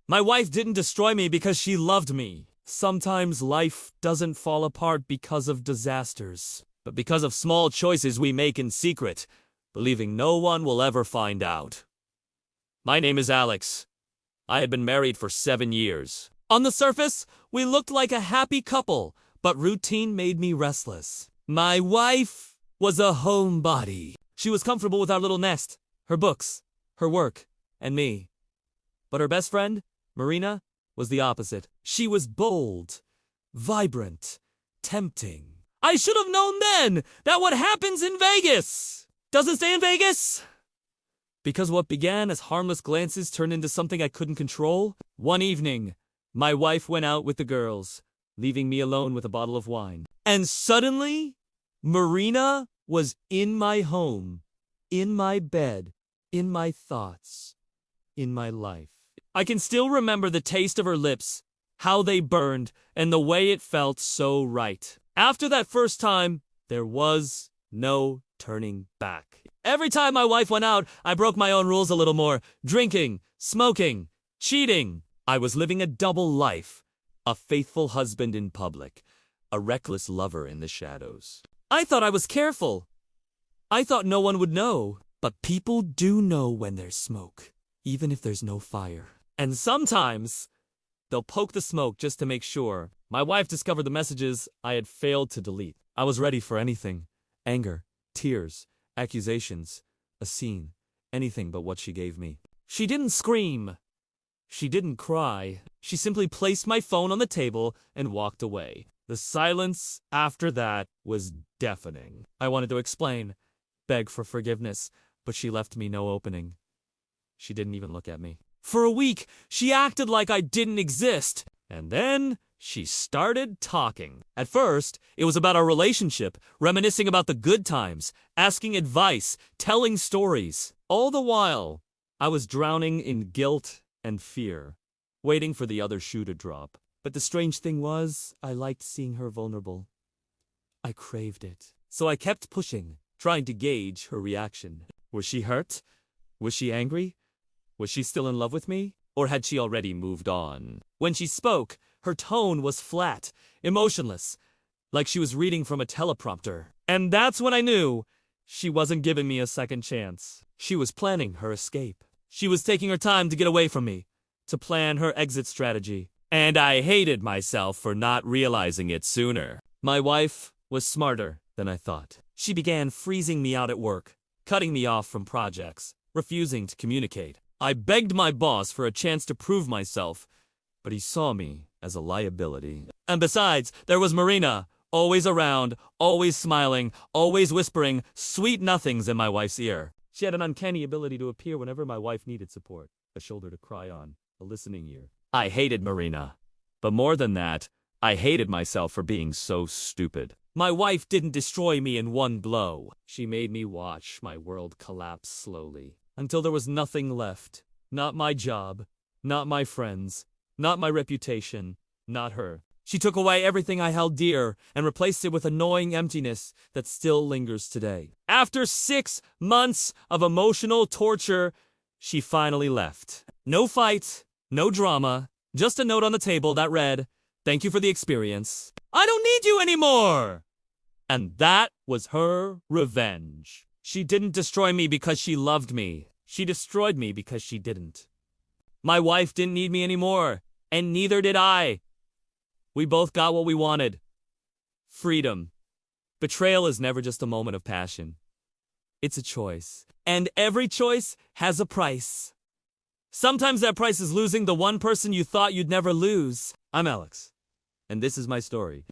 My wife didn't destroy me because she loved me. Sometimes life doesn't fall apart because of disasters, but because of small choices we make in secret, believing no one will ever find out. My name is Alex. I had been married for 7 years. On the surface, we looked like a happy couple, but routine made me restless. My wife was a homebody. She was comfortable with our little nest, her books, her work, and me. But her best friend, Marina, was the opposite. She was bold, vibrant, tempting. I should have known then that what happens in Vegas doesn't stay in Vegas. Because what began as harmless glances turned into something I couldn't control. One evening, my wife went out with the girls, leaving me alone with a bottle of wine. And suddenly, Marina was in my home, in my bed, in my thoughts, in my life. I can still remember the taste of her lips, how they burned, and the way it felt so right. After that first time, there was no turning back. Every time my wife went out, I broke my own rules a little more. Drinking, smoking, cheating. I was living a double life. A faithful husband in public, a reckless lover in the shadows. I thought I was careful. I thought no one would know. But people do know when there's smoke, even if there's no fire. And sometimes, they'll poke the smoke just to make sure. My wife discovered the messages I had failed to delete. I was ready for anything. Anger, tears, accusations, a scene, anything but what she gave me. She didn't scream. She didn't cry. She simply placed my phone on the table and walked away. The silence after that was deafening. I wanted to explain, beg for forgiveness, but she left me no opening. She didn't even look at me. For a week, she acted like I didn't exist. And then she started talking. At first, it was about our relationship, reminiscing about the good times, asking advice, telling stories. All the while, I was drowning in guilt and fear, waiting for the other shoe to drop. But the strange thing was, I liked seeing her vulnerable. I craved it. So I kept pushing, trying to gauge her reaction. Was she hurt? Was she angry? Was she still in love with me? Or had she already moved on? When she spoke, her tone was flat, emotionless, like she was reading from a teleprompter. And that's when I knew she wasn't giving me a second chance. She was planning her escape. She was taking her time to get away from me, to plan her exit strategy. And I hated myself for not realizing it sooner. My wife was smarter than I thought. She began freezing me out at work, cutting me off from projects, refusing to communicate. I begged my boss for a chance to prove myself, but he saw me as a liability. And besides, there was Marina, always around, always smiling, always whispering sweet nothings in my wife's ear. She had an uncanny ability to appear whenever my wife needed support, a shoulder to cry on, a listening ear. I hated Marina, but more than that, I hated myself for being so stupid. My wife didn't destroy me in one blow. She made me watch my world collapse slowly, until there was nothing left. Not my job, not my friends, not my reputation, not her. She took away everything I held dear and replaced it with annoying emptiness that still lingers today. After 6 months of emotional torture, she finally left. No fight, no drama, just a note on the table that read, "Thank you for the experience. I don't need you anymore." And that was her revenge. She didn't destroy me because she loved me. She destroyed me because she didn't. My wife didn't need me anymore, and neither did I. We both got what we wanted. Freedom. Betrayal is never just a moment of passion. It's a choice. And every choice has a price. Sometimes that price is losing the one person you thought you'd never lose. I'm Alex, and this is my story.